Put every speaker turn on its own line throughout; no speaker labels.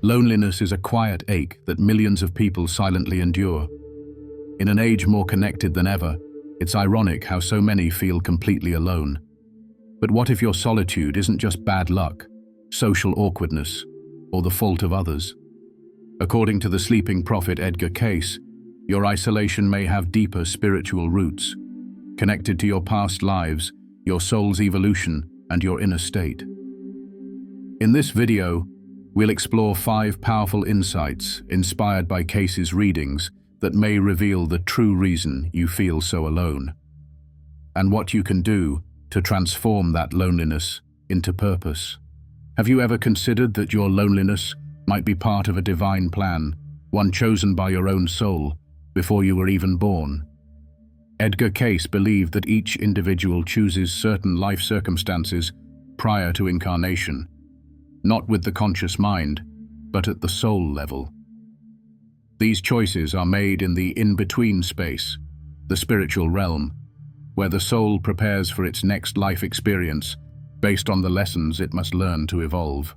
Loneliness is a quiet ache that millions of people silently endure. In an age more connected than ever, it's ironic how so many feel completely alone. But what if your solitude isn't just bad luck, social awkwardness, or the fault of others? According to the sleeping prophet Edgar Cayce, your isolation may have deeper spiritual roots, connected to your past lives, your soul's evolution, and your inner state. In this video, we'll explore 5 powerful insights inspired by Cayce's readings that may reveal the true reason you feel so alone, and what you can do to transform that loneliness into purpose. Have you ever considered that your loneliness might be part of a divine plan, one chosen by your own soul before you were even born? Edgar Cayce believed that each individual chooses certain life circumstances prior to incarnation, not with the conscious mind, but at the soul level. These choices are made in the in-between space, the spiritual realm, where the soul prepares for its next life experience based on the lessons it must learn to evolve.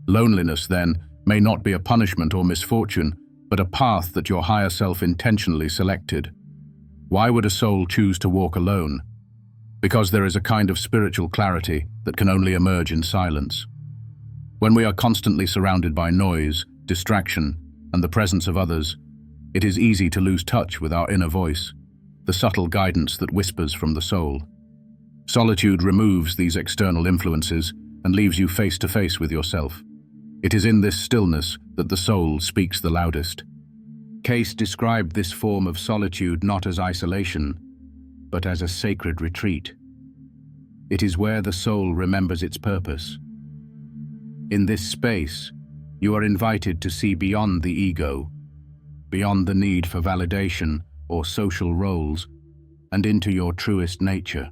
Loneliness, then, may not be a punishment or misfortune, but a path that your higher self intentionally selected. Why would a soul choose to walk alone? Because there is a kind of spiritual clarity that can only emerge in silence. When we are constantly surrounded by noise, distraction, and the presence of others, it is easy to lose touch with our inner voice, the subtle guidance that whispers from the soul. Solitude removes these external influences and leaves you face to face with yourself. It is in this stillness that the soul speaks the loudest. Cayce described this form of solitude not as isolation, but as a sacred retreat. It is where the soul remembers its purpose. In this space, you are invited to see beyond the ego, beyond the need for validation or social roles, and into your truest nature.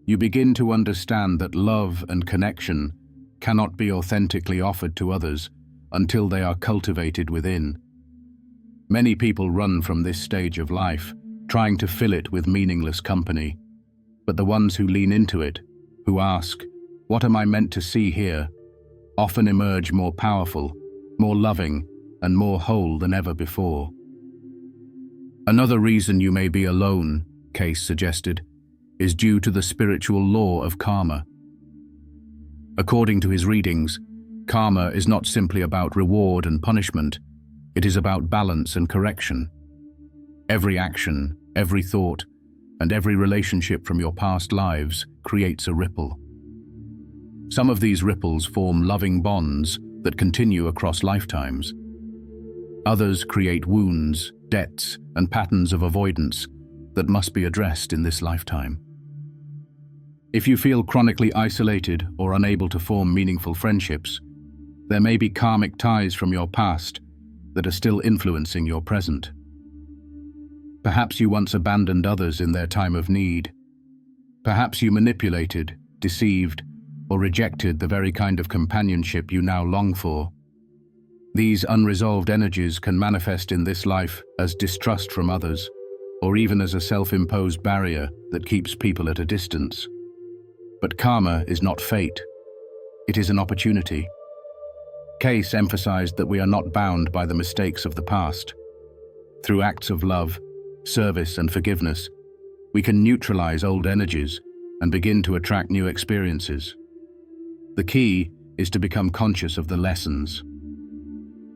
You begin to understand that love and connection cannot be authentically offered to others until they are cultivated within. Many people run from this stage of life, trying to fill it with meaningless company. But the ones who lean into it, who ask, "What am I meant to see here?" often emerge more powerful, more loving, and more whole than ever before. Another reason you may be alone, Cayce suggested, is due to the spiritual law of karma. According to his readings, karma is not simply about reward and punishment, it is about balance and correction. Every action, every thought, and every relationship from your past lives creates a ripple. Some of these ripples form loving bonds that continue across lifetimes. Others create wounds, debts, and patterns of avoidance that must be addressed in this lifetime. If you feel chronically isolated or unable to form meaningful friendships, there may be karmic ties from your past that are still influencing your present. Perhaps you once abandoned others in their time of need. Perhaps you manipulated, deceived, or rejected the very kind of companionship you now long for. These unresolved energies can manifest in this life as distrust from others, or even as a self-imposed barrier that keeps people at a distance. But karma is not fate. It is an opportunity. Cayce emphasized that we are not bound by the mistakes of the past. Through acts of love, service, and forgiveness, we can neutralize old energies and begin to attract new experiences. The key is to become conscious of the lessons.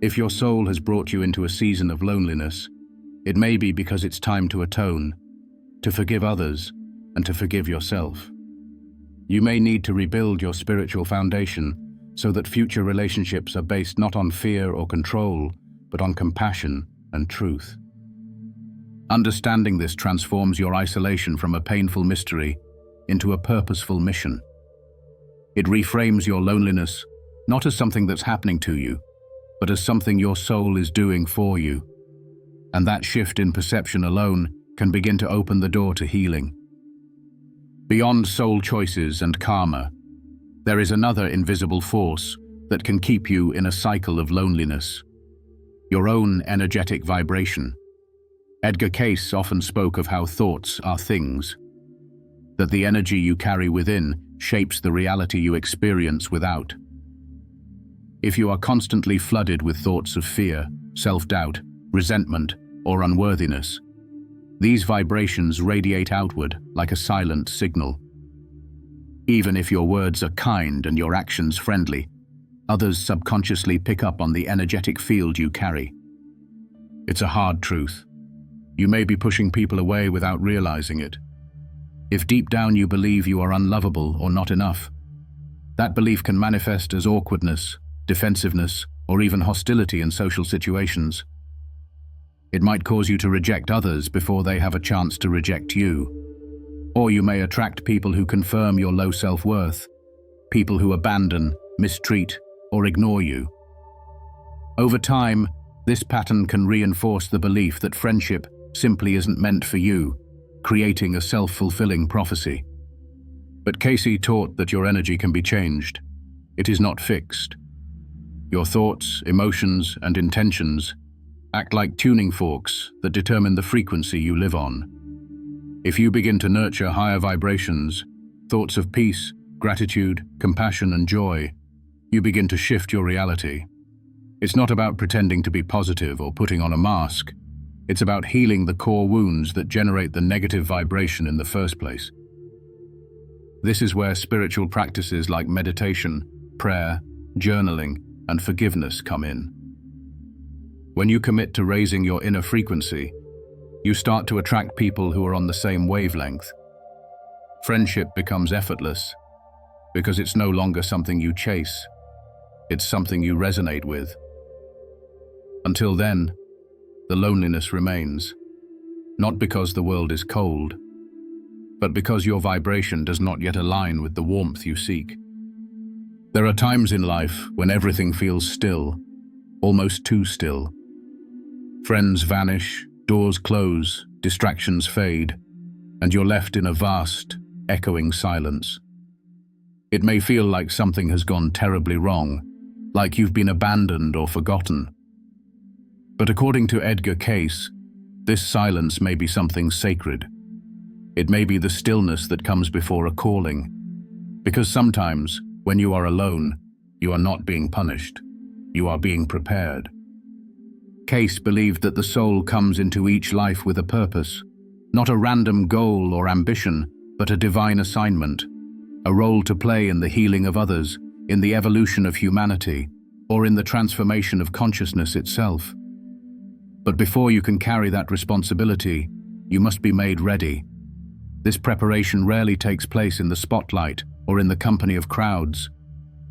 If your soul has brought you into a season of loneliness, it may be because it's time to atone, to forgive others, and to forgive yourself. You may need to rebuild your spiritual foundation so that future relationships are based not on fear or control, but on compassion and truth. Understanding this transforms your isolation from a painful mystery into a purposeful mission. It reframes your loneliness not as something that's happening to you, but as something your soul is doing for you. And that shift in perception alone can begin to open the door to healing. Beyond soul choices and karma, there is another invisible force that can keep you in a cycle of loneliness: your own energetic vibration. Edgar Cayce often spoke of how thoughts are things, that the energy you carry within shapes the reality you experience without. If you are constantly flooded with thoughts of fear, self-doubt, resentment, or unworthiness, these vibrations radiate outward like a silent signal. Even if your words are kind and your actions friendly, others subconsciously pick up on the energetic field you carry. It's a hard truth. You may be pushing people away without realizing it. If deep down you believe you are unlovable or not enough, that belief can manifest as awkwardness, defensiveness, or even hostility in social situations. It might cause you to reject others before they have a chance to reject you. Or you may attract people who confirm your low self-worth, people who abandon, mistreat, or ignore you. Over time, this pattern can reinforce the belief that friendship simply isn't meant for you, creating a self-fulfilling prophecy. But Cayce taught that your energy can be changed. It is not fixed. Your thoughts, emotions, and intentions act like tuning forks that determine the frequency you live on. If you begin to nurture higher vibrations, thoughts of peace, gratitude, compassion, and joy, you begin to shift your reality. It's not about pretending to be positive or putting on a mask. It's about healing the core wounds that generate the negative vibration in the first place. This is where spiritual practices like meditation, prayer, journaling, and forgiveness come in. When you commit to raising your inner frequency, you start to attract people who are on the same wavelength. Friendship becomes effortless because it's no longer something you chase. It's something you resonate with. Until then, the loneliness remains, not because the world is cold, but because your vibration does not yet align with the warmth you seek. There are times in life when everything feels still, almost too still. Friends vanish, doors close, distractions fade, and you're left in a vast, echoing silence. It may feel like something has gone terribly wrong, like you've been abandoned or forgotten. But according to Edgar Cayce, this silence may be something sacred. It may be the stillness that comes before a calling. Because sometimes, when you are alone, you are not being punished. You are being prepared. Cayce believed that the soul comes into each life with a purpose, not a random goal or ambition, but a divine assignment, a role to play in the healing of others, in the evolution of humanity, or in the transformation of consciousness itself. But before you can carry that responsibility, you must be made ready. This preparation rarely takes place in the spotlight or in the company of crowds.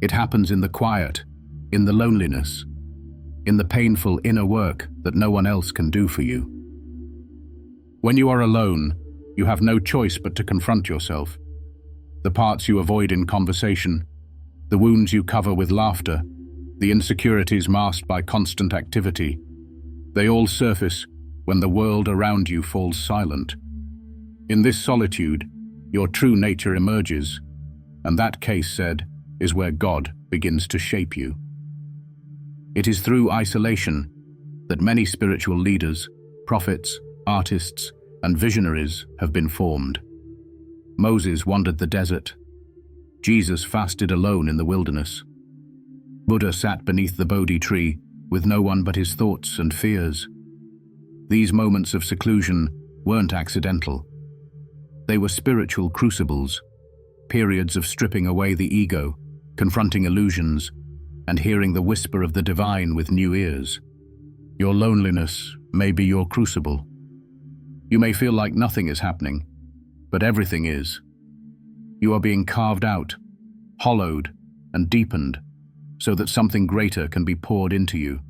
It happens in the quiet, in the loneliness, in the painful inner work that no one else can do for you. When you are alone, you have no choice but to confront yourself. The parts you avoid in conversation, the wounds you cover with laughter, the insecurities masked by constant activity, they all surface when the world around you falls silent. In this solitude, your true nature emerges, and that, Cayce said, is where God begins to shape you. It is through isolation that many spiritual leaders, prophets, artists, and visionaries have been formed. Moses wandered the desert. Jesus fasted alone in the wilderness. Buddha sat beneath the Bodhi tree with no one but his thoughts and fears. These moments of seclusion weren't accidental. They were spiritual crucibles, periods of stripping away the ego, confronting illusions, and hearing the whisper of the divine with new ears. Your loneliness may be your crucible. You may feel like nothing is happening, but everything is. You are being carved out, hollowed, and deepened, so that something greater can be poured into you.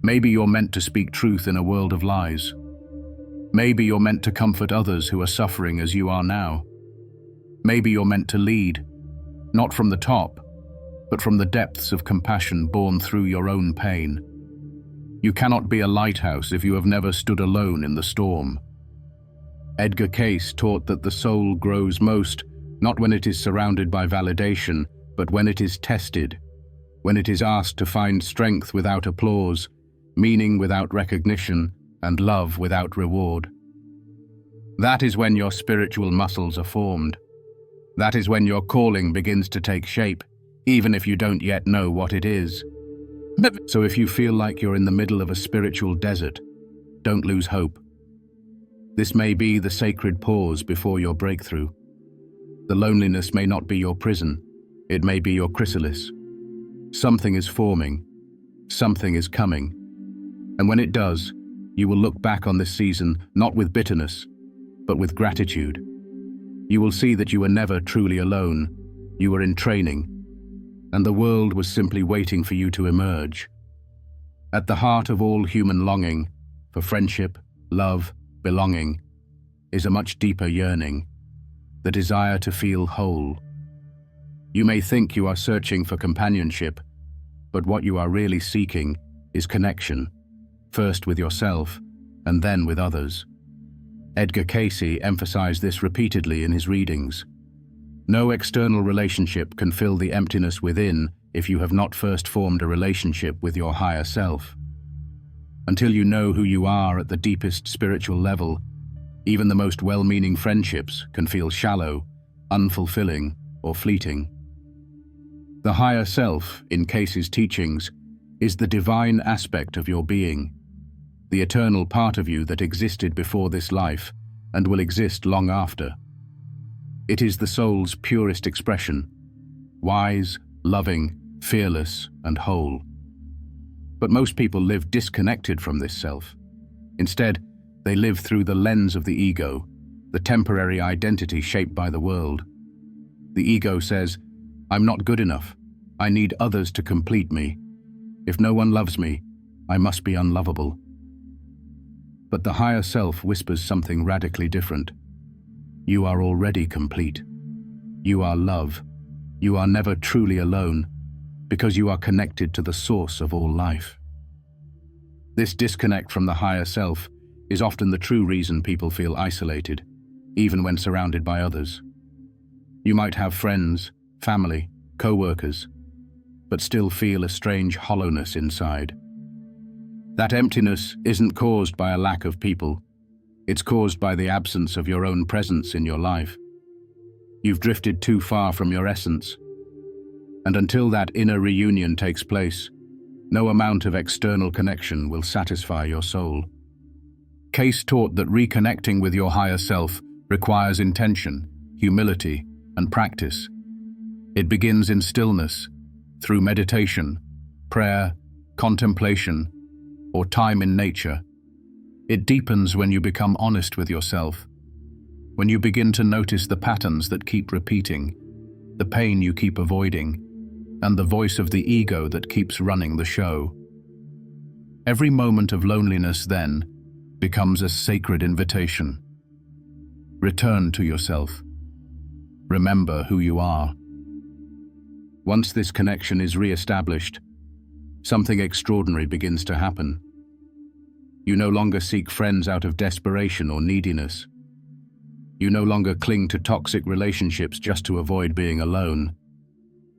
Maybe you're meant to speak truth in a world of lies. Maybe you're meant to comfort others who are suffering as you are now. Maybe you're meant to lead, not from the top, but from the depths of compassion born through your own pain. You cannot be a lighthouse if you have never stood alone in the storm. Edgar Cayce taught that the soul grows most, not when it is surrounded by validation, but when it is tested, when it is asked to find strength without applause, meaning without recognition, and love without reward. That is when your spiritual muscles are formed. That is when your calling begins to take shape, even if you don't yet know what it is. So if you feel like you're in the middle of a spiritual desert, don't lose hope. This may be the sacred pause before your breakthrough. The loneliness may not be your prison, it may be your chrysalis. Something is forming, something is coming. And when it does, you will look back on this season not with bitterness, but with gratitude. You will see that you were never truly alone, you were in training, and the world was simply waiting for you to emerge. At the heart of all human longing, for friendship, love, belonging, is a much deeper yearning, the desire to feel whole. You may think you are searching for companionship, but what you are really seeking is connection, first with yourself and then with others. Edgar Cayce emphasized this repeatedly in his readings. No external relationship can fill the emptiness within if you have not first formed a relationship with your higher self. Until you know who you are at the deepest spiritual level, even the most well-meaning friendships can feel shallow, unfulfilling, or fleeting. The higher self, in Cayce's teachings, is the divine aspect of your being, the eternal part of you that existed before this life and will exist long after. It is the soul's purest expression, wise, loving, fearless, and whole. But most people live disconnected from this self. Instead, they live through the lens of the ego, the temporary identity shaped by the world. The ego says, "I'm not good enough. I need others to complete me. If no one loves me, I must be unlovable." But the higher self whispers something radically different. You are already complete. You are love. You are never truly alone, because you are connected to the source of all life. This disconnect from the higher self is often the true reason people feel isolated, even when surrounded by others. You might have friends, family, co-workers, but still feel a strange hollowness inside. That emptiness isn't caused by a lack of people. It's caused by the absence of your own presence in your life. You've drifted too far from your essence. And until that inner reunion takes place, no amount of external connection will satisfy your soul. Cayce taught that reconnecting with your higher self requires intention, humility, and practice. It begins in stillness, through meditation, prayer, contemplation, or time in nature. It deepens when you become honest with yourself, when you begin to notice the patterns that keep repeating, the pain you keep avoiding, and the voice of the ego that keeps running the show. Every moment of loneliness then becomes a sacred invitation. Return to yourself. Remember who you are. Once this connection is re-established, something extraordinary begins to happen. You no longer seek friends out of desperation or neediness. You no longer cling to toxic relationships just to avoid being alone.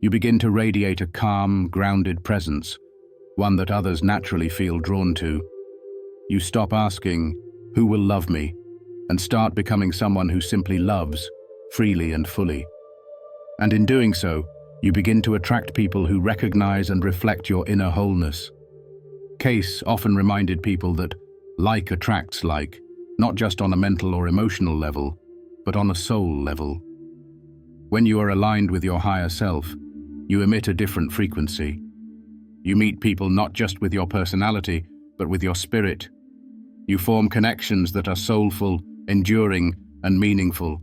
You begin to radiate a calm, grounded presence, one that others naturally feel drawn to. You stop asking, "Who will love me?" and start becoming someone who simply loves, freely and fully. And in doing so, you begin to attract people who recognize and reflect your inner wholeness. Cayce often reminded people that like attracts like, not just on a mental or emotional level, but on a soul level. When you are aligned with your higher self, you emit a different frequency. You meet people not just with your personality, but with your spirit. You form connections that are soulful, enduring, and meaningful,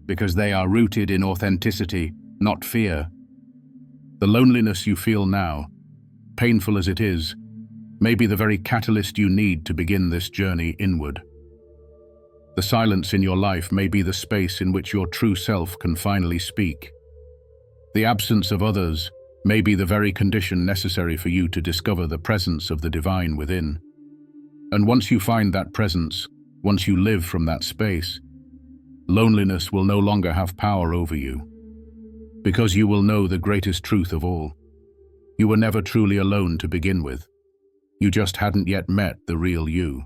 because they are rooted in authenticity, not fear. The loneliness you feel now, painful as it is, may be the very catalyst you need to begin this journey inward. The silence in your life may be the space in which your true self can finally speak. The absence of others may be the very condition necessary for you to discover the presence of the divine within. And once you find that presence, once you live from that space, loneliness will no longer have power over you, because you will know the greatest truth of all. You were never truly alone to begin with. You just hadn't yet met the real you.